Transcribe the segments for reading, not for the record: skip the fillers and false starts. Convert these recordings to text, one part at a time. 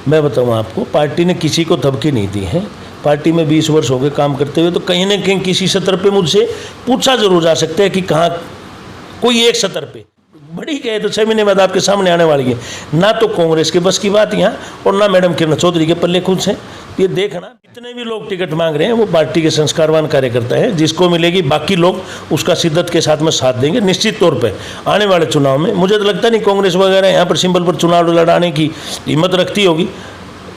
मैं बताऊँ आपको, पार्टी ने किसी को धमकी नहीं दी है। पार्टी में 20 वर्ष हो गए काम करते हुए, तो कहीं ना कहीं किसी सत्र पे मुझसे पूछा जरूर जा सकता है कि कहाँ कोई एक सत्र पे बड़ी कहे तो 6 महीने बाद आपके सामने आने वाली है। ना तो कांग्रेस के बस की बात यहाँ, और ना मैडम किरण चौधरी के पल्ले खुद से। ये देखना, जितने भी लोग टिकट मांग रहे हैं वो पार्टी के संस्कारवान कार्यकर्ता है, जिसको मिलेगी बाकी लोग उसका शिद्दत के साथ में साथ देंगे निश्चित तौर पे। आने वाले चुनाव में मुझे तो लगता नहीं कांग्रेस वगैरह यहाँ पर सिंबल पर चुनाव लड़ाने की हिम्मत रखती होगी।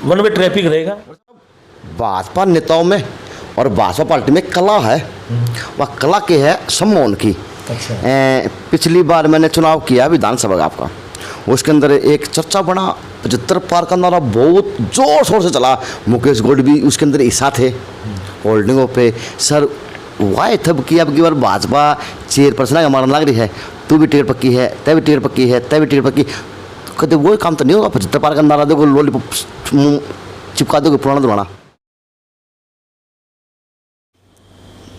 वन वे ट्रैफिक रहेगा। भाजपा नेताओं में और भाजपा पार्टी में कला है, वह कला की है सम्मान की। पिछली बार मैंने चुनाव किया विधानसभा का आपका, उसके अंदर एक चर्चा बना 75 पार का नारा बहुत जोर शोर से चला। मुकेश गोल्ड भी उसके अंदर हिस्सा थे होल्डिंगों पे। सर वाह तब की अब की बार भाजपा चेयरपर्सन का मारने लग रही है, तू भी टिकट पक्की है, तय भी टिकट पक्की है, तय भी टिकट पक्की। कहते वो काम तो नहीं होगा, 75 पार का नारा देखो लॉलीपॉप चिपका दोगे पुराना दबाना।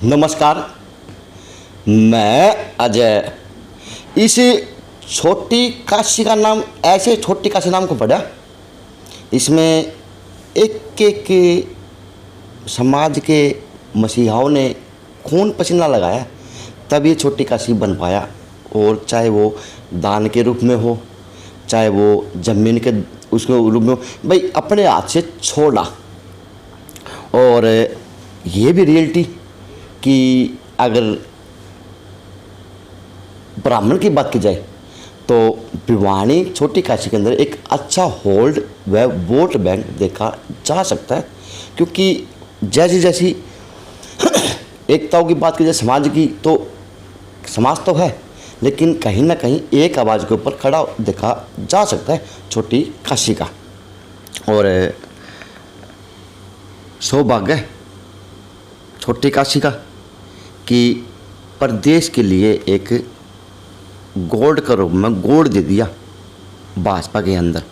नमस्कार, मैं अजय। इस छोटी काशी का नाम ऐसे छोटी काशी नाम को पढ़ा, इसमें एक समाज के मसीहाओं ने खून पसीना लगाया तब ये छोटी काशी बन पाया। और चाहे वो दान के रूप में हो, चाहे वो जमीन के उसके रूप में हो, भाई अपने हाथ से छोड़ा। और ये भी रियलिटी कि अगर ब्राह्मण की बात की जाए तो भिवानी छोटी काशी के अंदर एक अच्छा होल्ड व वोट बैंक देखा जा सकता है, क्योंकि जैसी जैसी एकताओं की बात की जाए समाज की, तो समाज तो है लेकिन कहीं ना कहीं एक आवाज़ के ऊपर खड़ा देखा जा सकता है छोटी काशी का। और सौभाग्य है छोटी काशी का कि प्रदेश के लिए एक गोल्ड का रूप में गोल्ड दे दिया भाजपा के अंदर।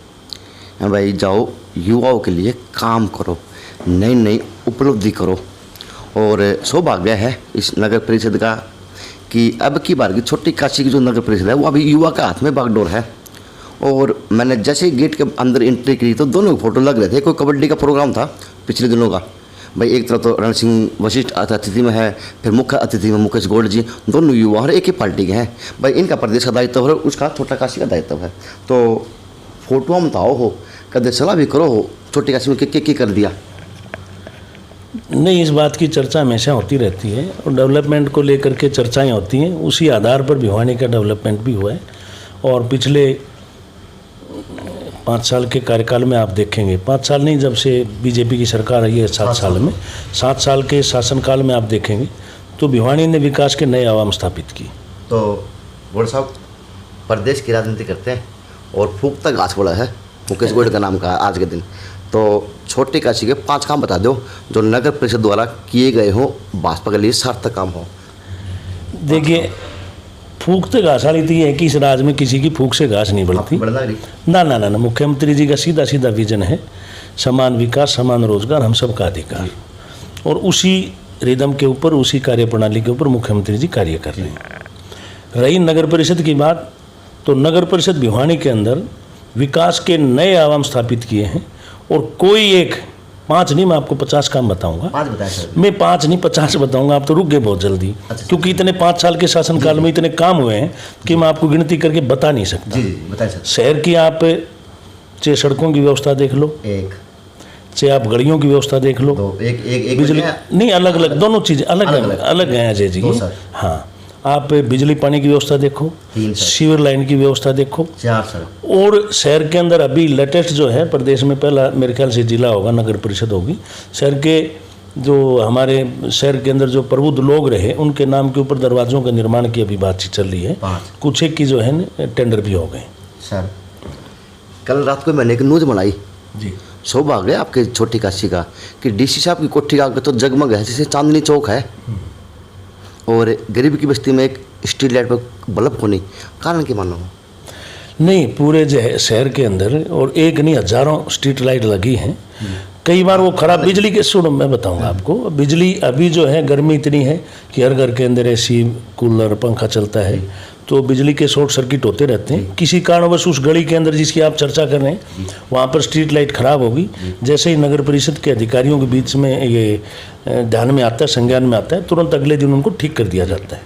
भाई जाओ युवाओं के लिए काम करो, नई नई उपलब्धि करो। और सौभाग्य है इस नगर परिषद का कि अब की बार की छोटी काशी की जो नगर परिषद है वो अभी युवा के हाथ में बागडोर है। और मैंने जैसे ही गेट के अंदर एंट्री की तो दोनों फोटो लग रहे थे। कोई कबड्डी का प्रोग्राम था पिछले दिनों का, भाई एक तरफ तो रण सिंह वशिष्ठ अतिथि में है, फिर मुख्य अतिथि में मुकेश गोल्ड जी, दोनों युवा और एक ही पार्टी के हैं। भाई इनका प्रदेश का दायित्व है, उसका छोटा काशी का दायित्व है। तो फोटो हम बताओ हो, कदे सलाह भी करो हो छोटी काशी में क्या कर दिया। नहीं, इस बात की चर्चा हमेशा होती रहती है और डेवलपमेंट को लेकर के चर्चाएं होती हैं। उसी आधार पर भिवानी का डेवलपमेंट भी हुआ है। और पिछले 5 साल के कार्यकाल में आप देखेंगे, 5 साल नहीं, जब से बीजेपी की सरकार आई है 7 साल में, 7 साल के शासनकाल में आप देखेंगे तो भिवानी ने विकास के नए आयाम स्थापित की। तो गोल्ड साहब प्रदेश की राजनीति करते हैं और फूकता घास बोला है मुकेश गोल्ड का नाम का आज के दिन। तो छोटी काशी के 5 काम बता दो जो नगर परिषद द्वारा किए गए हो, भाजपा के लिए सार्थक काम हो। देखिए, फूकते घास वाली तो ये है कि इस राज्य में किसी की फूक से घास नहीं बढ़ती। ना ना ना ना, मुख्यमंत्री जी का सीधा सीधा विजन है समान विकास, समान रोजगार, हम सबका अधिकार। और उसी रिदम के ऊपर, उसी कार्यप्रणाली के ऊपर मुख्यमंत्री जी कार्य कर रहे हैं। रही नगर परिषद की बात, तो नगर परिषद भिवानी के अंदर विकास के नए आयाम स्थापित किए हैं। और कोई एक 5 नहीं, मैं आपको 50 काम बताऊंगा। 5 बताएं सर। मैं 5 नहीं 50 बताऊंगा, आप तो रुक गए बहुत जल्दी। अच्छा, क्योंकि इतने 5 साल के शासनकाल में इतने काम हुए हैं कि मैं आपको गिनती करके बता नहीं सकता। जी बताएं सर। शहर की आप चाहे सड़कों की व्यवस्था देख लो, एक चाहे आप गलियों की व्यवस्था देख लो, तो एक बिजली नहीं, अलग अलग दोनों चीज़ें अलग हैं अजय जी। हाँ, आप बिजली पानी की व्यवस्था देखो, सीवर लाइन की व्यवस्था देखो। 4 सर। और शहर के अंदर अभी लेटेस्ट जो है, प्रदेश में पहला मेरे ख्याल से जिला होगा, नगर परिषद होगी। शहर के जो हमारे शहर के अंदर जो प्रबुद्ध लोग रहे उनके नाम के ऊपर दरवाज़ों का निर्माण की अभी बातचीत चल रही है। कुछ एक की जो है टेंडर भी हो गए। सर कल रात को मैंने एक न्यूज़ बनाई जी, सौभाग्य आपके छोटी काशी का कि डीसी साहब की कोठी आगे तो जगमग है जैसे चांदनी चौक है। और गरीब की बस्ती में एक स्ट्रीट लाइट पर बल्ब होने कारण की मानो नहीं, पूरे जो है शहर के अंदर और एक नहीं हजारों स्ट्रीट लाइट लगी हैं। कई बार वो खराब बिजली के, सुनो मैं बताऊंगा आपको, बिजली अभी जो है गर्मी इतनी है कि हर घर के अंदर एसी, कूलर, पंखा चलता है। तो बिजली के शॉर्ट सर्किट होते रहते हैं। किसी कारणवश उस गली के अंदर जिसकी आप चर्चा कर रहे हैं वहाँ पर स्ट्रीट लाइट खराब होगी, जैसे ही नगर परिषद के अधिकारियों के बीच में ये ध्यान में आता है, संज्ञान में आता है, तुरंत अगले दिन उनको ठीक कर दिया जाता है।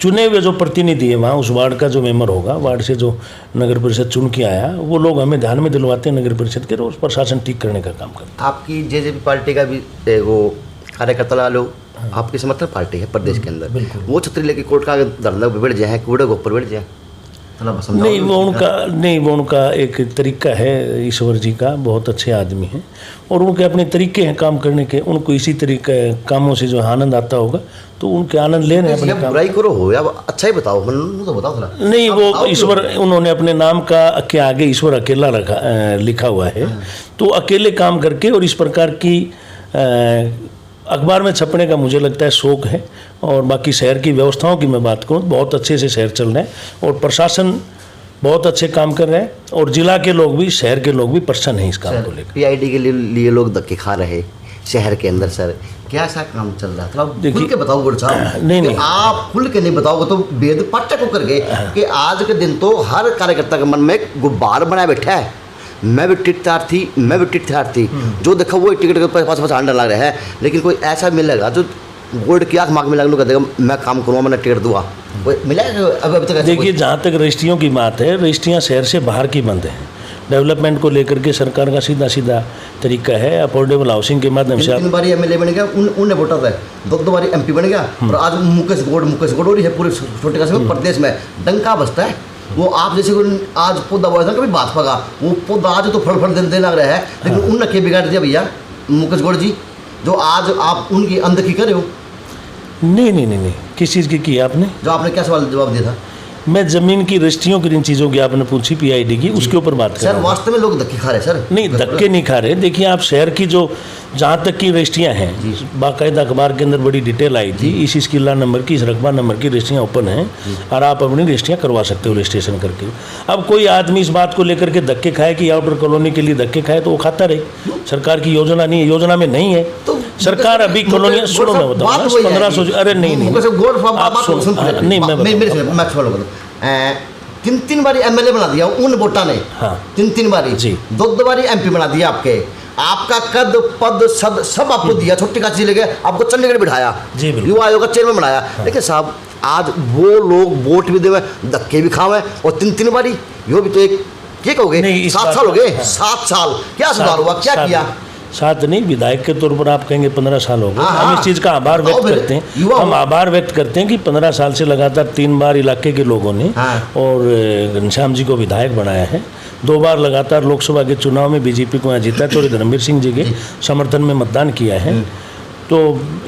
चुने हुए जो प्रतिनिधि है वहाँ, उस वार्ड का जो मेंबर होगा, वार्ड से जो नगर परिषद चुन के आया, वो लोग हमें ध्यान में दिलवाते हैं नगर परिषद के, रोज प्रशासन ठीक करने का काम करते हैं। आपकी जेजेपी पार्टी का भी वो कार्यकर्ता लोग आपकी समर्थन पार्टी है प्रदेश के अंदर, वो छतरी लेके कोर्ट का धरना पे बैठ जाए, कूड़े के ऊपर बैठ जाए, नहीं वो उनका एक तरीका है। ईश्वर जी का बहुत अच्छे आदमी हैं और उनके अपने तरीके हैं काम करने के। उनको इसी तरीके कामों से जो आनंद आता होगा तो उनके आनंद ले रहे हैं अपने काम। बुराई करो हो या अच्छा ही बताओ, तो बताओ थोड़ा। नहीं, वो ईश्वर, उन्होंने अपने नाम का के आगे ईश्वर अकेला लिखा हुआ है, तो अकेले काम करके और इस प्रकार की अखबार में छपने का मुझे लगता है शौक है। और बाकी शहर की व्यवस्थाओं की मैं बात करूँ तो बहुत अच्छे से शहर चल रहे हैं और प्रशासन बहुत अच्छे काम कर रहे हैं और जिला के लोग भी, शहर के लोग भी प्रसन्न हैं इस काम को लेकर। पीआईडी के लिए लोग धक्के खा रहे शहर के अंदर, सर क्या सा काम चल रहा था? खुल के बताओ गुड़ साहब। नहीं, आप खुल के नहीं बताओगे तो वेद पाठक को करके कि आज के दिन तो हर कार्यकर्ता के मन में एक गुब्बार बनाए बैठा है, मैं भी टिकटार थी, जो देखा वो टिकट के पास अंडा लग रहा है, लेकिन कोई ऐसा मिलेगा जो गोल्ड की आँख मांग में लगने देगा, मैं काम करूँगा, मैंने टिकट दूंगा, कोई मिलेगा? अभी तक देखिए, जहाँ तक रजिस्ट्रियों की बात है, रजिस्ट्रियाँ शहर से बाहर की बंद हैं। डेवलपमेंट को लेकर के सरकार का सीधा तरीका है, अफोर्डेबल हाउसिंग के माध्यम से। 3 बारी एमएलए बन गया, उन्हें वोटर है, 2 बारी एमपी बन गया, और आज मुकेश गौड़ और पूरे छोटे कस्बे प्रदेश में डंका बसता है। वो आप जैसे आज पौधा बोया था कभी भाजपा का, वो पौधा आज तो फल देने लग रहा है, लेकिन उनने क्या बिगाड़ दिया भैया मुकेश गौड़ जी, जो आज आप उनकी अनदेखी करे हो? नहीं, किस चीज़ की है आपने? जो आपने क्या सवाल जवाब दिया था? मैं जमीन की रजिस्ट्रियों की, इन चीज़ों की आपने पूछी, पीआईडी की, उसके ऊपर बात कर रहा हूं। सर वास्तव में लोग धक्के खा रहे हैं सर? नहीं, धक्के नहीं खा रहे। देखिए, आप शहर की जो जहाँ तक की रजिस्ट्रियाँ हैं, बाकायदा अखबार के अंदर बड़ी डिटेल आई थी, इस किला नंबर की, इस रकबा नंबर की रजिस्ट्रियाँ ओपन हैं और आप अपनी रजिस्ट्रियाँ करवा सकते हो रजिस्ट्रेशन करके। अब कोई आदमी इस बात को लेकर के धक्के खाए कि आउटर कॉलोनी के लिए धक्के खाए, तो वो खाता रहे। सरकार की योजना नहीं है, योजना में नहीं है सरकार अभी कॉलोनियाँ। सुनो, मैं बताऊँ 1500, अरे नहीं, मैं 3 बारी एमएलए बना दिया उन वोटा ने। हाँ, 3 बारी जी, 2 बारी एमपी बना दिया आपके, आपका कद पद सब आपको दिया, छोटी काशी लेके आपको चंडीगढ़ बिठाया, युवा आयोग का चेयरमैन बनाया। लेकिन साहब आज वो लोग वोट भी देवे, धक्के भी खावे, और 3 बारी यो भी तो एक क्या कहोगे, 7 साल हो गए। 7 साल क्या सुधार हुआ, क्या किया? 7 नहीं, विधायक के तौर पर आप कहेंगे 15 साल हो गए। हम इस चीज़ का आभार व्यक्त करते हैं, हम आभार व्यक्त करते हैं कि 15 साल से लगातार 3 बार इलाके के लोगों ने और घनश्याम जी को विधायक बनाया है। 2 बार लगातार लोकसभा के चुनाव में बीजेपी को यहाँ जीता, चौधरी धर्मवीर सिंह जी के समर्थन में मतदान किया है। तो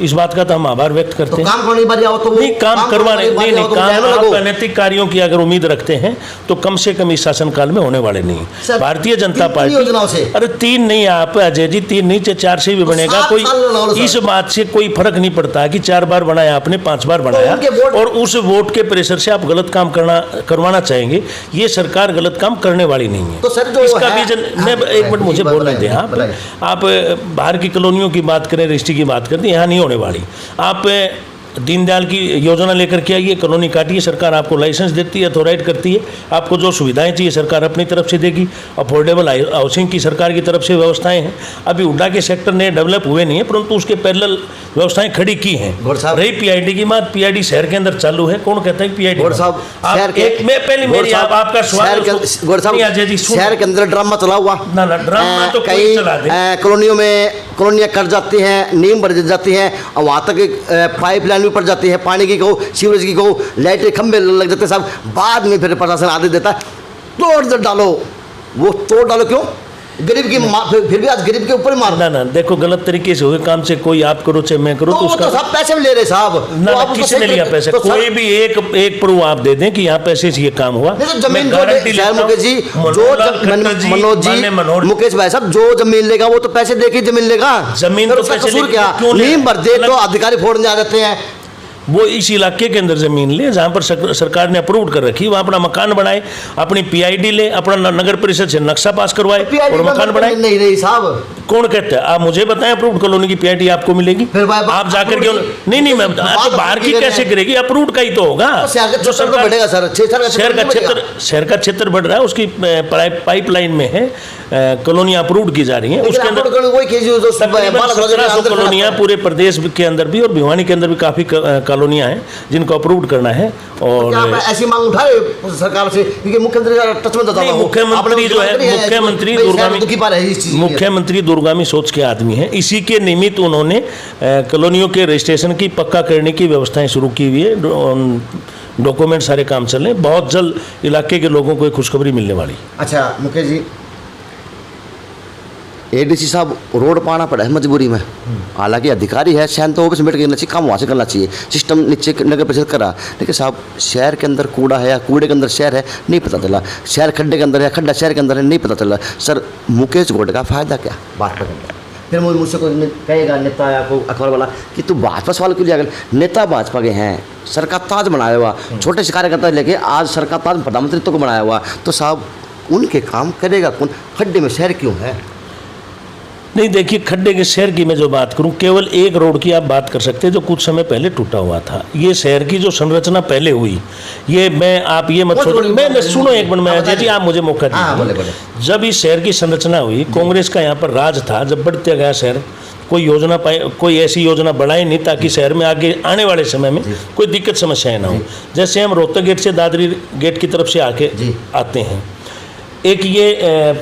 इस बात का तो हम आभार व्यक्त करते हैं। काम करने की बारी आओ तो नहीं, काम करवाने नहीं, काम आप अनैतिक कार्यों की अगर उम्मीद रखते हैं तो कम से कम इस शासनकाल में होने वाले नहीं। भारतीय जनता पार्टी, अरे 3 नहीं आप अजय जी, 3 नहीं 4 से भी बनेगा, कोई इस बात से कोई फर्क नहीं पड़ता कि 4 बार बनाया आपने, 5 बार बनाया, और उस वोट के प्रेशर से आप गलत काम करवाना चाहेंगे, ये सरकार गलत काम करने वाली नहीं है। तो सर जो इसका रीजन, मैं एक मिनट मुझे बोलने दें। आप बाहर की कॉलोनियों की बात करें, रजिस्ट्री की बात करते हैं, यहाँ नहीं होने वाली। आप दीनदयाल की योजना लेकर के आइए, कॉलोनी काटिए, सरकार आपको लाइसेंस देती है, अथॉराइज करती है, आपको जो सुविधाएं चाहिए सरकार अपनी तरफ से देगी। अफोर्डेबल हाउसिंग की सरकार की तरफ से व्यवस्थाएं हैं। अभी हुड्डा के सेक्टर ने डेवलप हुए नहीं है, परंतु उसके पैरेलल व्यवस्थाएं खड़ी की हैं। रही पीआईडी की बात, पीआईडी शहर के अंदर चालू है। कौन कहता है पीआईडी? आपका सवाल, शहर के अंदर ड्रामा चला हुआ ना, ड्रामा तो कोई चला दे। कॉलोनियों में कॉलोनियाँ कट जाती हैं, नींव बढ़ जाती हैं, और वहाँ तक पाइपलाइन भी पड़ जाती है, पानी की कहो, सीवरेज की कहो, लाइटें खंभे लग जाते हैं सब। बाद में फिर प्रशासन आदेश देता है तोड़ डालो, वो तोड़ डालो क्यों? गरीब की फिर भी आज गरीब के ऊपर मार ना। देखो, गलत तरीके से हुए काम से कोई आप करो चाहे मैं करो, तो उसका सब पैसे भी ले रहे साहब। ना, किसने लिया पैसे? कोई भी एक प्रूफ आप दे दें कि यहाँ पैसे से ये काम हुआ। जमीन मुकेश जी, जो मनोज जी, मुकेश भाई साहब, जो जमीन लेगा वो तो पैसे दे के जमीन लेगा। जमीन तो कसूर क्या? नींव भर दे तो अधिकारी फोड़ने आ जाते हैं। वो इस इलाके के अंदर ज़मीन ले जहाँ पर सरकार ने अप्रूव कर रखी, वहाँ अपना मकान बनाए, अपनी पीआईडी ले, अपना नगर परिषद से नक्शा पास करवाए और मकान बनाए। नहीं साहब, कौन कहता है? आप मुझे बताएं, अप्रूव्ड कॉलोनी की पीआईटी आपको मिलेगी? आप जाकर के नहीं मैं तो बाहर की कैसे करेगी? अप्रूव्ड का ही तो होगा। जो सरकार बढ़ेगा सर, शहर का क्षेत्र बढ़ रहा है, उसकी पाइपलाइन में है, कॉलोनियां अप्रूव्ड की जा रही हैं। उसके अंदर 1700 कॉलोनियां पूरे प्रदेश के अंदर भी और भिवानी के अंदर भी काफ़ी कॉलोनियां हैं जिनको अप्रूव्ड करना है। और ऐसी मांग उठाए सरकार से, क्योंकि मुख्यमंत्री जो है मुख्यमंत्री दूरगामी सोच के आदमी हैं। इसी के निमित्त उन्होंने कॉलोनियों के रजिस्ट्रेशन की पक्का करने की व्यवस्थाएं शुरू की हुई है। डॉक्यूमेंट सारे काम चल रहे हैं। बहुत जल्द इलाके के लोगों को एक खुशखबरी मिलने वाली। अच्छा मुकेश जी, एडीसी साहब रोड पाना पड़ा है मजबूरी में, हालांकि अधिकारी है, शहर तो ऑफिस में बैठ के चाहिए, काम वहाँ से करना चाहिए, सिस्टम नीचे नगर परिषद करा, लेकिन साहब शहर के अंदर कूड़ा है या कूड़े के अंदर शहर है नहीं पता चला, शहर खड्डे के अंदर है, खड्डा शहर के अंदर है नहीं पता चला। सर मुकेश गोड का फ़ायदा क्या भाजपा के अंदर? फिर मुझसे कोई कहेगा नेता या कोई अखबार वाला कि तू भाजपा सवाल क्यों लिया? नेता भाजपा के हैं, सर का ताज बनाया हुआ, छोटे से कार्यकर्ता लेके आज सर का ताज प्रधानमंत्री को बनाया हुआ, तो साहब उनके काम करेगा कौन? खड्डे में शहर क्यों है? नहीं देखिए, खड्डे के शहर की मैं जो बात करूं, केवल एक रोड की आप बात कर सकते हैं जो कुछ समय पहले टूटा हुआ था। ये शहर की जो संरचना पहले हुई, ये मैं आप ये मत छोड़ो, मैं सुनो एक मिनट में जी, आप मुझे मौका दीजिए। जब इस शहर की संरचना हुई, कांग्रेस का यहाँ पर राज था, जब बढ़ते गया शहर, कोई योजना कोई ऐसी योजना बढ़ाई नहीं ताकि शहर में आगे आने वाले समय में कोई दिक्कत समस्याएं ना हो। जैसे हम रोहतक गेट से दादरी गेट की तरफ से आके आते हैं, एक ये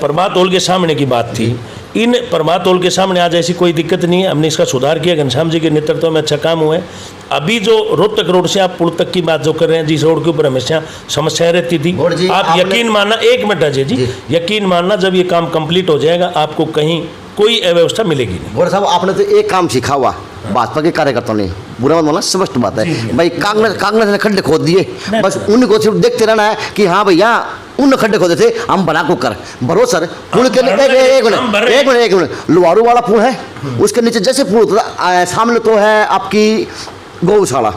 प्रभात हॉल के सामने की बात थी। इन प्रभात हॉल के सामने आज ऐसी कोई दिक्कत नहीं है, हमने इसका सुधार किया, घनश्याम जी के नेतृत्व में अच्छा काम हुआ है। अभी जो रोहतक रोड से आप पुल तक की बात जो कर रहे हैं, जिस रोड के ऊपर हमेशा समस्याएं रहती थी, आप यकीन मानना, एक मिनट अजय जी, यकीन मानना जब ये काम कंप्लीट हो जाएगा आपको कहीं कोई अव्यवस्था मिलेगी नहीं। गोड़ साहब आपने तो एक काम सीखा हुआ भाजपा के कार्यकर्ताओं ने, बुरा मत मानना, स्पष्ट बात है भाई, कांग्रेस ने खड्डे खोद दिए, बस उनको सिर्फ देखते रहना है कि हाँ भैया उन खड्डे खोदे थे, हम बना को कर भरो सर। पुल के एक मिनट लुवारू वाला पुल है, उसके नीचे जैसे पुल सामने तो है आपकी गौशाला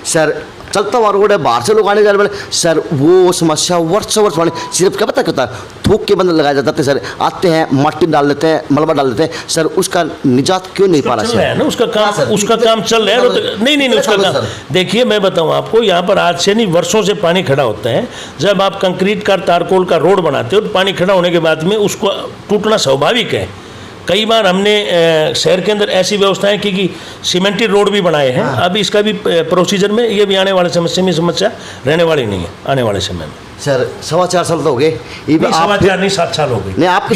सर, चलता हुआ रोड है, बाहर से लोग आने जाने वाले सर, वो समस्या वर्ष वाले सिर्फ क्या पता क्या थूक के बंद लगाए जाते सर, आते हैं माटी डाल देते हैं, मलबा डाल देते हैं सर, उसका निजात क्यों नहीं पा रहा है ना? उसका काम चल रहा है। नहीं उसका काम देखिए, मैं बताऊं आपको, यहाँ पर आज से नहीं वर्षों से पानी खड़ा होता है। जब आप कंक्रीट का तारकोल का रोड बनाते हो तो पानी खड़ा होने के बाद में उसको टूटना स्वाभाविक है। कई बार हमने शहर के अंदर ऐसी व्यवस्थाएं की कि सीमेंटेड रोड भी बनाए हैं। अब इसका भी प्रोसीजर में ये भी आने वाले समस्या रहने वाली नहीं है आने वाले समय में। सर 4.25 साल तो हो गए, 7 साल हो गए। नहीं आपकी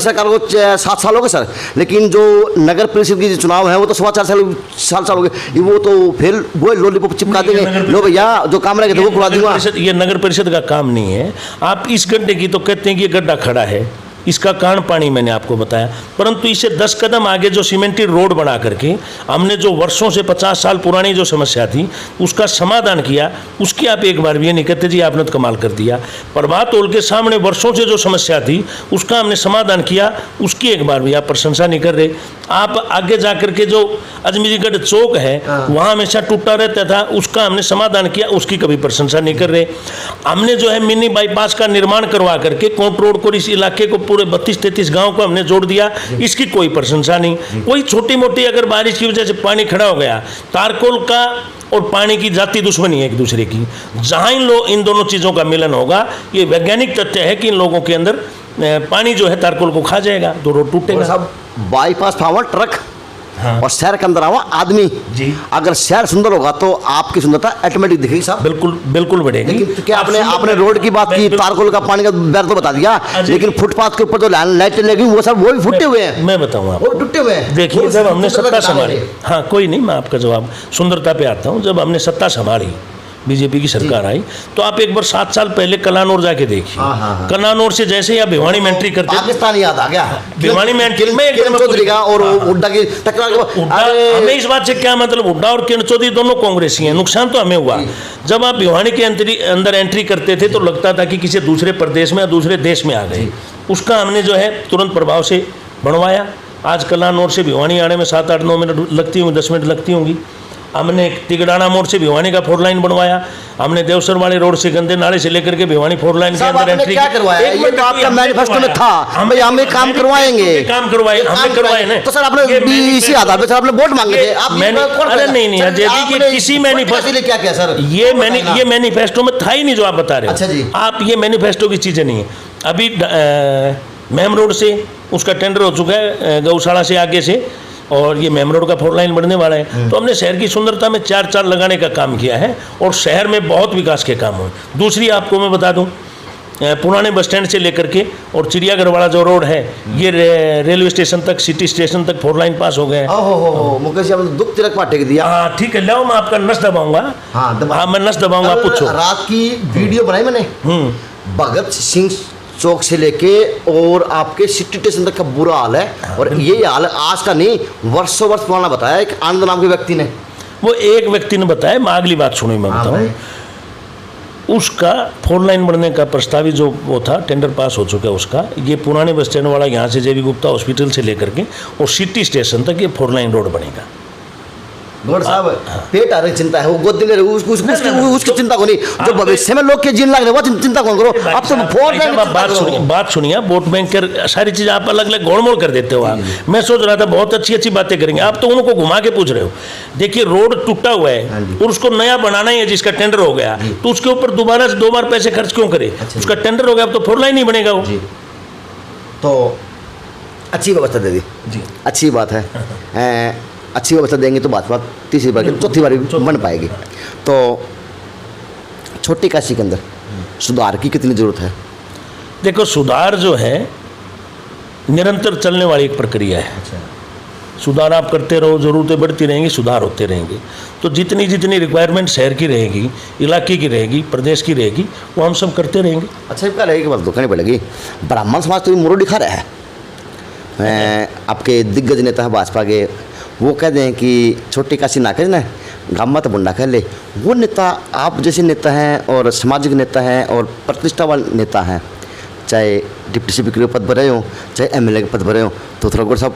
सरकार को 7 साल हो गए सर, लेकिन जो नगर परिषद की चुनाव है वो तो 4.25 साल हो गए, वो तो फिर वो लॉलीपॉप चिपका देंगे, लो भैया जो काम रहेगा तो वो खुला दूंगा। ये नगर परिषद का काम नहीं है। आप इस गड्ढे की तो कहते हैं कि ये गड्ढा खड़ा है, इसका कारण पानी मैंने आपको बताया, परंतु इससे 10 कदम आगे जो सीमेंटेड रोड बना करके हमने जो वर्षों से 50 साल पुरानी जो समस्या थी उसका समाधान किया, उसकी आप एक बार भी ये नहीं कहते जी आपने तो कमाल कर दिया। प्रभात हॉल के सामने वर्षों से जो समस्या थी उसका हमने समाधान किया, उसकी एक बार भी आप प्रशंसा नहीं कर रहे। आप आगे जाकर के जो अजमेरीगढ़ चौक है वहाँ हमेशा टूटा रहता था, उसका हमने समाधान किया, उसकी कभी प्रशंसा नहीं कर रहे। हमने जो है मिनी बाईपास का निर्माण करवा करके कोट रोड को, इस इलाके को, पूरे 32-33 गांव को हमने जोड़ दिया, इसकी कोई प्रशंसा नहीं। कोई छोटी मोटी अगर बारिश की वजह से पानी खड़ा हो गया, तारकोल का और पानी की जाति दुश्मनी है एक दूसरे की, जहां इन दोनों चीज़ों का मिलन होगा, ये वैज्ञानिक तथ्य है कि इन लोगों के अंदर पानी जो है तारकोल को खा जाएगा, तो रोड टूटेगा। साहब बाईपास पावा ट्रक और शहर के अंदर आवा आदमी जी, अगर शहर सुंदर होगा तो आपकी सुंदरता ऑटोमेटिक दिखेगी साहब। बिल्कुल बढ़ेगी। लेकिन क्या आपने रोड की बात की, तारकोल का पानी का बैर तो बता दिया, लेकिन फुटपाथ के ऊपर जो लाइटें लगी वो सब वो भी फुटे हुए हैं। मैं बताऊँ वो टूटे हुए हैं। देखिए जब हमने सत्ता संभाली, हाँ कोई नहीं, मैं आपका जवाब सुंदरता पे आता हूँ। जब हमने सत्ता संभाली, बीजेपी की सरकार आई, तो आप एक बार 7 साल पहले कलानौर जाके देखिए। कलानौर से जैसे ही आप भिवानी में एंट्री करते, पाकिस्तान याद आ गया। भिवानी में एंट्री में और हुड्डा की टकरार के हमें इस बात से क्या मतलब, हुड्डा और किरण चौधरी दोनों कांग्रेसी हैं, नुकसान तो हमें हुआ। जब आप भिवानी के अंदर एंट्री करते थे तो लगता था कि किसी दूसरे प्रदेश में या दूसरे देश में आ गए। उसका हमने जो है तुरंत प्रभाव से बनवाया। आज कलानौर से भिवानी आने में 7-8-9 मिनट लगती होंगी, 10 मिनट लगती होंगी। हमने तिगड़ाना मोड़ से भिवानी का 4 लाइन बनवाया, हमने देवसर वाले रोड से गंदे नाले से लेकर के भिवानी 4 लाइन के साहब, अंदर आपने एंट्री क्या करवाया? एक ये मिनट तो आपका हमने मैनिफेस्टो में करवाया। था, भाई हम ये काम करवाएंगे। काम करवाए, हमने करवाए ना। तो सर आपने इसी आधार पे सर आपने वोट मांगे थे। आप अरे नहीं जेबी के किसी मैनिफेस्टो क्या किया सर? ये मैनिफेस्टो में था ही नहीं जो आप बता रहे हो। अच्छा जी। आप ये मैनिफेस्टो की चीजें नहीं है। अभी मेम रोड से उसका टेंडर हो चुका है, गौशाला से आगे से, और ये मेम रोड का 4 लाइन बनने वाला है। तो हमने शहर की सुंदरता में 4 लगाने का काम किया है और शहर में बहुत विकास के काम हुए। दूसरी आपको मैं बता दूं, पुराने बस स्टैंड से लेकर के और चिड़ियाघर वाला जो रोड है, ये रेलवे स्टेशन तक, सिटी स्टेशन तक 4 लाइन पास हो गए हैं। ओहो मुकेश जी, आपने दुख तिलक पाटे दिया। हाँ ठीक है, लाओ मैं आपका नस दबाऊंगा। हाँ मैं नस दबाऊंगा, आप पूछो। रात की वीडियो बनाई मैंने, भगत सिंह चौक से लेके और आपके सिटी स्टेशन तक का बुरा हाल है। और ये हाल आज का नहीं, वर्षों वर्ष पुराना बताया एक आनंद नाम के व्यक्ति ने। वो एक व्यक्ति ने बताया, मैं अगली बात सुनी मैं बताऊँ। उसका 4 लाइन बनने का प्रस्तावित जो वो था, टेंडर पास हो चुका है उसका। ये पुराने बस स्टैंड वाला यहाँ से जेबी गुप्ता हॉस्पिटल से लेकर के और सिटी स्टेशन तक ये 4 लाइन रोड बनेगा। गौड़ साहब, पेट आ रही चिंता है, वो गोद ले रहे उसकी चिंता को नहीं, जो भविष्य में लोग के जीन लग रहे वो चिंता कौन करो। आप तो बात सुनिए, वोट बैंक कर सारी चीज़ आप अलग अलग गोलमोल कर देते हो आप। मैं सोच रहा था बहुत अच्छी बातें करेंगे, आप तो उनको घुमा के पूछ रहे हो। देखिए रोड टूटा हुआ है और उसको नया बनाना ही है, जिसका टेंडर हो गया तो उसके ऊपर दोबारा से 2 बार पैसे खर्च क्यों करे? उसका टेंडर हो गया, अब तो 4 लाइन ही बनेगा वो। तो अच्छी व्यवस्था दे दी जी, अच्छी बात है। अच्छी व्यवस्था देंगे तो बात तीसरी बार चौथी बार बन पाएगी। तो छोटी काशी के अंदर सुधार की कितनी ज़रूरत है? देखो सुधार जो है निरंतर चलने वाली एक प्रक्रिया है। सुधार आप करते रहो, ज़रूरतें बढ़ती रहेंगी, सुधार होते रहेंगे। तो जितनी जितनी रिक्वायरमेंट शहर की रहेगी, इलाके की रहेगी, प्रदेश की रहेगी, वो हम सब करते रहेंगे। अच्छा क्या रहेगी बात दुकान पड़ेगी। ब्राह्मण समाज तो मुरो दिखा रहा है। आपके दिग्गज नेता है भाजपा के, वो कह दें कि छोटी काशी ना कहे ना, गामा तो बुंडा कह ले। वो नेता आप जैसे नेता हैं और सामाजिक नेता हैं और प्रतिष्ठावान नेता हैं, चाहे डिप्टी स्पीकर के पद पर रहे हो, चाहे एमएलए के पद पर रहे हो, तो थोड़ा गौर साहब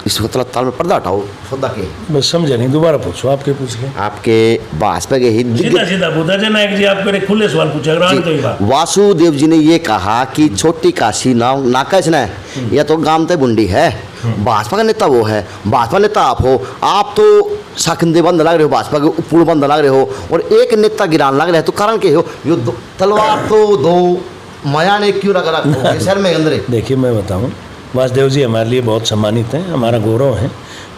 इसको थोड़ा ताल में पर्दा हटाओ सौदा के। मैं समझा नहीं, दोबारा पूछो, आपके पूछिए। आपके भाजपा के ही नायक जी, आप मेरे खुले सवाल पूछे। वासुदेव जी ने ये कहा कि छोटी काशी नाम नाकच न या तो गाम ते बुंडी है। भाजपा का नेता वो है, भाजपा नेता आप हो, आप तो शाखंदे बंद लग रहे हो, भाजपा के पुल बंद लग रहे हो और एक नेता गिरान लग रहे हैं। तो कारण क्या हो? यो तलवार तो दो माया ने क्यों रखा शहर में अंदर? देखिए मैं बताऊं, वासुदेव जी हमारे लिए बहुत सम्मानित हैं, हमारा गौरव है,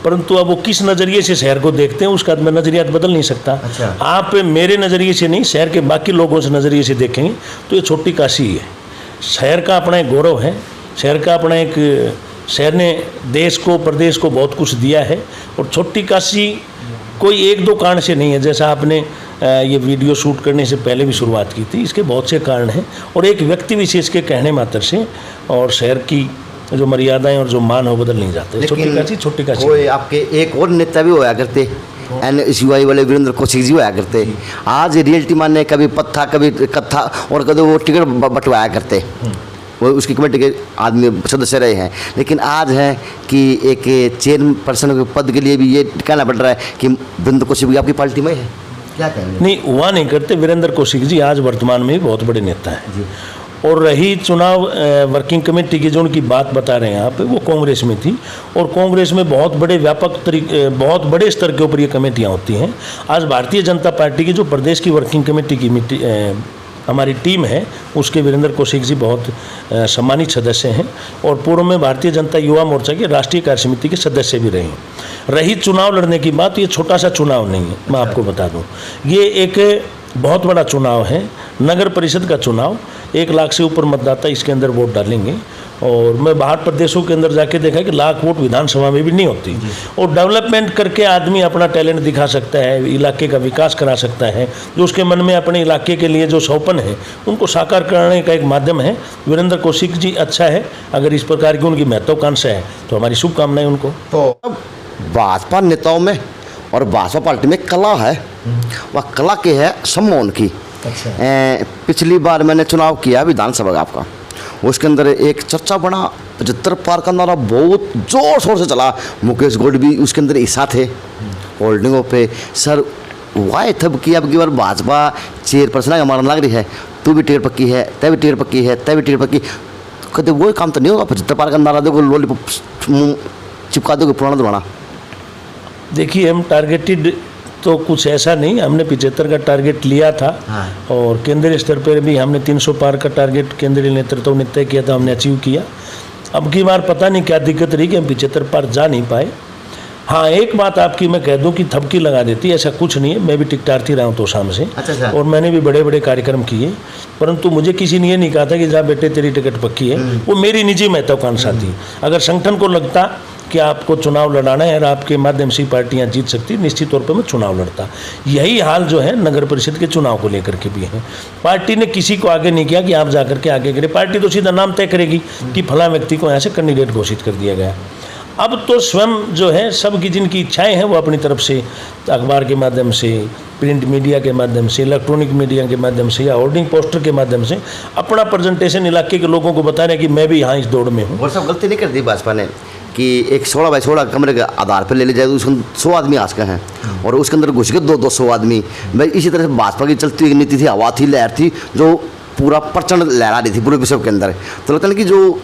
परंतु अब वो किस नज़रिए से शहर को देखते हैं उसका मैं नज़रिया बदल नहीं सकता। अच्छा। आप मेरे नज़रिए से नहीं, शहर के बाकी लोगों से नज़रिए से देखेंगे तो ये छोटी काशी है। शहर का अपना एक गौरव है, शहर का अपना एक, शहर ने देश को, प्रदेश को बहुत कुछ दिया है। और छोटी काशी कोई 1-2 कारण से नहीं है, जैसा आपने ये वीडियो शूट करने से पहले भी शुरुआत की थी। इसके बहुत से कारण हैं और एक व्यक्ति विशेष के कहने मात्र से और शहर की जो मर्यादाएं और जो मान हो बदल नहीं जाते। छोटी काशी कोई आपके एक और नेता भी होया करते, NSUI वाले वीरेंद्र कौशिक जी होया करते। आज रियलिटी मानने कभी पत्था कभी कत्था और कभी वो टिकट बंटवाया करते, वो उसकी कमेटी के आदमी सदस्य रहे हैं। लेकिन आज है कि एक चेयरपर्सन के पद के लिए भी ये कहना पड़ रहा है कि वीरेंद्र कौशिक भी आपकी पार्टी में है। क्या कहेंगे? नहीं, हुआ नहीं करते। वीरेंद्र कौशिक जी आज वर्तमान में भी बहुत बड़े नेता हैं। और रही चुनाव वर्किंग कमेटी की जो उनकी बात बता रहे हैं यहाँ पे, वो कांग्रेस में थी और कांग्रेस में बहुत बड़े बहुत बड़े स्तर के ऊपर ये कमेटियाँ होती हैं। आज भारतीय जनता पार्टी की जो प्रदेश की वर्किंग कमेटी की हमारी टीम है, उसके वीरेंद्र कौशिक जी बहुत सम्मानित सदस्य हैं और पूर्व में भारतीय जनता युवा मोर्चा के राष्ट्रीय कार्य समिति के सदस्य भी रहे हैं। रही चुनाव लड़ने की बात, ये छोटा सा चुनाव नहीं है, मैं आपको बता दूं, ये एक बहुत बड़ा चुनाव है, नगर परिषद का चुनाव। 1 लाख से ऊपर मतदाता इसके अंदर वोट डालेंगे और मैं बाहर प्रदेशों के अंदर जाके देखा कि लाख वोट विधानसभा में भी नहीं होती। और डेवलपमेंट करके आदमी अपना टैलेंट दिखा सकता है, इलाके का विकास करा सकता है, जो उसके मन में अपने इलाके के लिए जो सौपन है उनको साकार करने का एक माध्यम है। वीरेंद्र कौशिक जी अच्छा है, अगर इस प्रकार की उनकी महत्वाकांक्षा है तो हमारी शुभकामनाएं उनको। तो भाजपा नेताओं में और भाजपा पार्टी में कला है, वह कला के है सम्मान की। अच्छा। पिछली बार मैंने चुनाव किया विधानसभा का आपका, उसके अंदर एक चर्चा बना, 75 पार का नारा बहुत जोर शोर से चला। मुकेश गौड़ भी उसके अंदर हिस्सा थे होल्डिंगों पे। सर वाई थब की अब की बार भाजपा चेयरपर्सन का मारने लग रही है, तू भी टिकट पक्की है, तय भी टिकट पक्की है, तय भी टिकट पक्की, कहते वही काम तो नहीं होगा। 75 पार का नारा दो, लॉलीपॉप चिपका दो पुराना दबाना। देखिए हम टारगेटेड तो कुछ ऐसा नहीं, हमने 75 का टारगेट लिया था। हाँ। और केंद्रीय स्तर पर भी हमने 300 पार का टारगेट केंद्रीय नेतृत्व ने तय किया था, हमने अचीव किया। अब की बार पता नहीं क्या दिक्कत रही कि हम 75 पार जा नहीं पाए। हाँ, एक बात आपकी मैं कह दूं कि थपकी लगा देती, ऐसा कुछ नहीं है। मैं भी टिकटार्थी रहा हूँ तो शाम से। अच्छा। और मैंने भी बड़े बड़े कार्यक्रम किए, परंतु मुझे किसी ने ये नहीं कहा था कि जा बेटे तेरी टिकट पक्की है। वो मेरी निजी महत्वाकांक्षा थी। अगर संगठन को लगता कि आपको चुनाव लड़ाना है और आपके माध्यम से पार्टियां जीत सकती, निश्चित तौर पर मैं चुनाव लड़ता। यही हाल जो है नगर परिषद के चुनाव को लेकर के भी है। पार्टी ने किसी को आगे नहीं किया कि आप जाकर के आगे करें। पार्टी तो सीधा नाम तय करेगी कि फला व्यक्ति को यहाँ से कैंडिडेट घोषित कर दिया गया। अब तो स्वयं जो है सबकी जिनकी इच्छाएं हैं वो अपनी तरफ से अखबार के माध्यम से, प्रिंट मीडिया के माध्यम से, इलेक्ट्रॉनिक मीडिया के माध्यम से या होर्डिंग पोस्टर के माध्यम से अपना प्रेजेंटेशन इलाके के लोगों को बता रहे हैं कि मैं भी यहाँ इस दौड़ में हूँ। और सब गलती नहीं कर दी भाजपा ने कि एक 16 बाई 16 कमरे के आधार पर ले ली जाए, उसमें 100 आदमी आज का हैं और उसके अंदर घुस गए 200 आदमी। भाई इसी तरह से भाजपा की चलती हुई नीति थी, हवा थी, लहर थी जो पूरा प्रचंड लहरा रही थी पूरे विश्व के अंदर। तो लगता है कि जो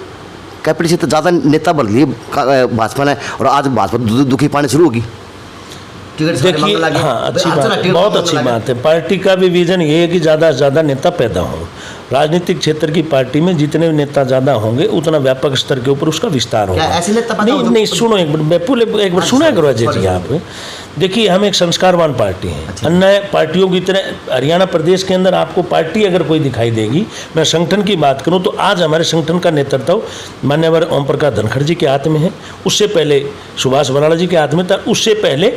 कैपिटल से तो ज़्यादा नेता बढ़ लिए भाजपा ने, और आज भाजपा दुखी पानी शुरू होगी। देखिए हाँ, अच्छी बात, बहुत अच्छी बात है। पार्टी का भी विजन ये है कि ज़्यादा से ज़्यादा नेता पैदा हों। राजनीतिक क्षेत्र की पार्टी में जितने नेता ज़्यादा होंगे उतना व्यापक स्तर के ऊपर उसका विस्तार होगा। ऐसे नेता नहीं, सुनो एक बार, एक बार सुना करो अजय जी आप। देखिए हम एक संस्कारवान पार्टी हैं। अन्य पार्टियों की तरह हरियाणा प्रदेश के अंदर आपको पार्टी अगर कोई दिखाई देगी, मैं संगठन की बात करूं तो आज हमारे संगठन का नेतृत्व मान्यवर ओम प्रकाश धनखड़ जी के हाथ में है। उससे पहले सुभाष बराला जी के हाथ में था, उससे पहले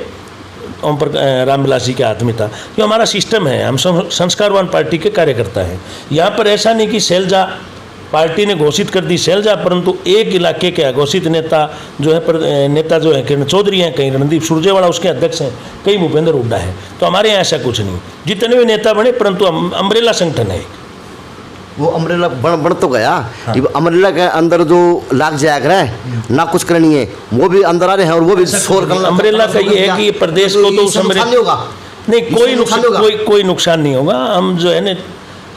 रामविलास जी के हाथ में था। जो हमारा सिस्टम है, हम संस्कारवान पार्टी के कार्यकर्ता हैं। यहाँ पर ऐसा नहीं कि शैलजा पार्टी ने घोषित कर दी शैलजा, परंतु एक इलाके के घोषित नेता जो है किरण चौधरी हैं, कहीं रणदीप सुरजेवाला उसके अध्यक्ष हैं, कहीं भूपेंद्र हुड्डा है। तो हमारे यहाँ ऐसा कुछ नहीं, जितने भी नेता बने, परंतु अम्ब्रेला संगठन है। वो अम्ब्रेला बन तो गया। हाँ। अम्ब्रेला के अंदर जो लाग जाया करे ना कुछ करनी है, वो भी अंदर आ रहे हैं और वो भी शोर करना। अम्ब्रेला का ये है कि ये प्रदेश को तो नहीं, कोई नुकसान नहीं होगा। हम जो है ना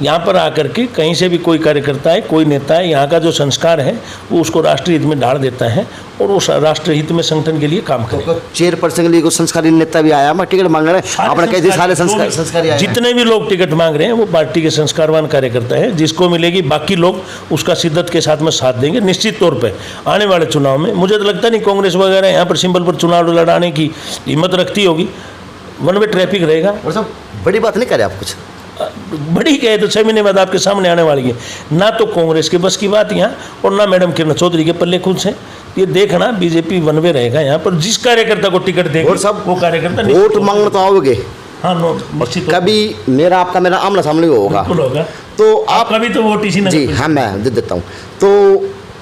यहाँ पर आकर के कहीं से भी कोई कार्यकर्ता है, कोई नेता है, यहाँ का जो संस्कार है वो उसको राष्ट्रीय हित में ढाल देता है और उस राष्ट्रीय हित में संगठन के लिए काम करेगा। तो चेयरपर्सन के लिए कोई संस्कारी नेता भी आया, मैं टिकट मांग रहे हैं, आपने कह दिया सारे संस्कारी आए। जितने भी लोग टिकट मांग रहे हैं वो पार्टी के संस्कारवान कार्यकर्ता है। जिसको मिलेगी बाकी लोग उसका शिद्दत के साथ में साथ देंगे। निश्चित तौर पर आने वाले चुनाव में मुझे तो लगता नहीं कांग्रेस वगैरह यहाँ पर सिंबल पर चुनाव लड़ाने की हिम्मत रखती होगी। वन वे ट्रैफिक रहेगा। और सब बड़ी बात नहीं करे आप कुछ बड़ी कहे तो 6 महीने बाद आपके सामने आने वाली है। ना तो कांग्रेस के बस की बात यहाँ और ना मैडम किरण चौधरी के पल्ले खुद से। ये देखना बीजेपी वन वे रहेगा यहाँ पर। जिस कार्यकर्ता को टिकट देगा और सब वो कार्यकर्ता वोट मांगने तो आओगे। हाँ, निश्चित कभी मेरा आमना सामने होगा तो आप कभी तो वोट इसी जी हाँ मैं दे देता हूँ। तो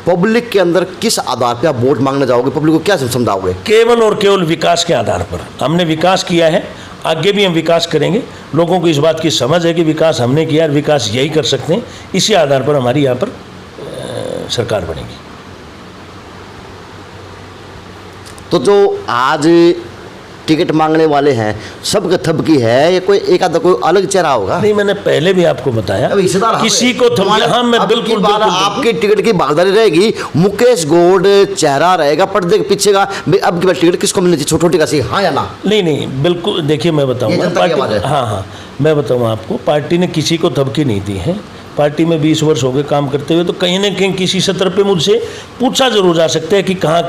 पब्लिक के अंदर किस आधार पे आप वोट मांगने जाओगे, पब्लिक को क्या समझाओगे? केवल और केवल विकास के आधार पर। हमने विकास किया है, आगे भी हम विकास करेंगे। लोगों को इस बात की समझ है कि विकास हमने किया और विकास यही कर सकते हैं। इसी आधार पर हमारी यहाँ पर सरकार बनेगी। तो जो आज टिकट मांगने वाले हैं सबके थपकी है या कोई एक आधा कोई अलग चेहरा होगा? नहीं, मैंने पहले भी आपको बताया किसी को हाँ, मैं बिल्कुल आपकी टिकट की भागीदारी रहेगी। मुकेश गौड़ चेहरा रहेगा पर्दे के पीछे का। अब की बार टिकट किसको मिलनी चाहिए, छोटी का सी, हाँ या ना? नहीं, बिल्कुल। देखिए मैं बताऊँगा, हाँ मैं बताऊँगा आपको। पार्टी ने किसी को थपकी नहीं दी है। पार्टी में 20 वर्ष हो गए काम करते हुए, तो कहीं ना कहीं किसी सत्र पे मुझसे पूछा जरूर जा सकता है कि कहाँ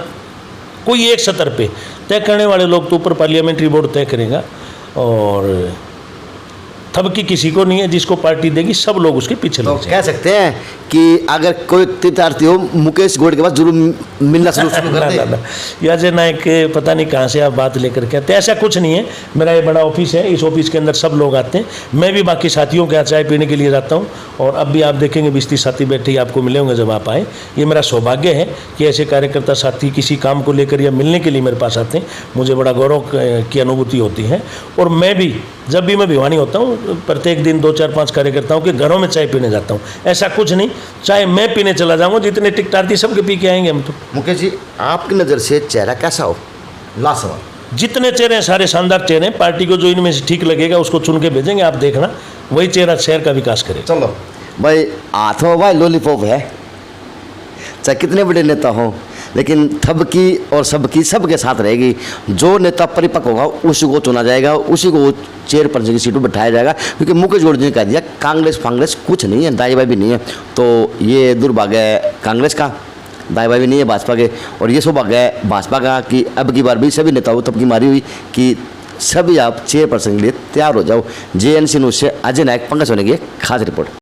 कोई एक सत्र पे तय करने वाले लोग तो ऊपर पार्लियामेंट्री बोर्ड तय करेगा। और थपकी किसी को नहीं है। जिसको पार्टी देगी सब लोग उसके पीछे तो कह सकते हैं कि अगर कोई तीर्थार्थी हो मुकेश गौड़ के पास जरूर मिलना शुरू कर दे। अजय नायक पता नहीं कहाँ से आप बात लेकर के आते हैं। ऐसा कुछ नहीं है। मेरा ये बड़ा ऑफिस है, इस ऑफिस के अंदर सब लोग आते हैं। मैं भी बाकी साथियों के यहाँ चाय पीने के लिए जाता हूँ और अब भी आप देखेंगे 20-30 साथी बैठे ही आपको मिले होंगे जब आप आए। ये मेरा सौभाग्य है कि ऐसे कार्यकर्ता साथी किसी काम को लेकर या मिलने के लिए मेरे पास आते हैं। मुझे बड़ा गौरव की अनुभूति होती है। और मैं भी जब भी मैं भिवानी होता हूँ प्रत्येक दिन 2-4-5 कार्यकर्ताओं के घरों में चाय पीने जाता हूँ। ऐसा कुछ नहीं, चाय मैं पीने चला जाऊँगा, जितने टिकटार्थी सबके पी के आएंगे हम। तो मुकेश जी आपकी नज़र से चेहरा कैसा हो? लाजवाब। जितने चेहरे हैं सारे शानदार चेहरे हैं। पार्टी को जो इनमें से ठीक लगेगा उसको चुन के भेजेंगे, आप देखना वही चेहरा शहर का विकास करेगा। चलो भाई, हाथ में भाई लॉलीपॉप है, चाहे कितने बड़े नेता हों, लेकिन सबकी और सबकी सबके साथ रहेगी। जो नेता परिपक्व होगा उसी को चुना जाएगा, उसी को चेयरपर्सन की सीट पर बैठाया जाएगा। क्योंकि मुकेश गौड़ जी ने कह दिया कांग्रेस फांग्रेस कुछ नहीं है, दाई बाई भी नहीं है। तो ये दुर्भाग्य है कांग्रेस का, दाई बाई भी नहीं है भाजपा के, और ये सौभाग्य है भाजपा का कि अब की बार भी सभी नेताओं तब की मारी हुई कि सभी आप चेयरपर्सन के लिए तैयार हो जाओ। JNC न्यूज़ से अजय नायक, पंकज सोनी की खास रिपोर्ट।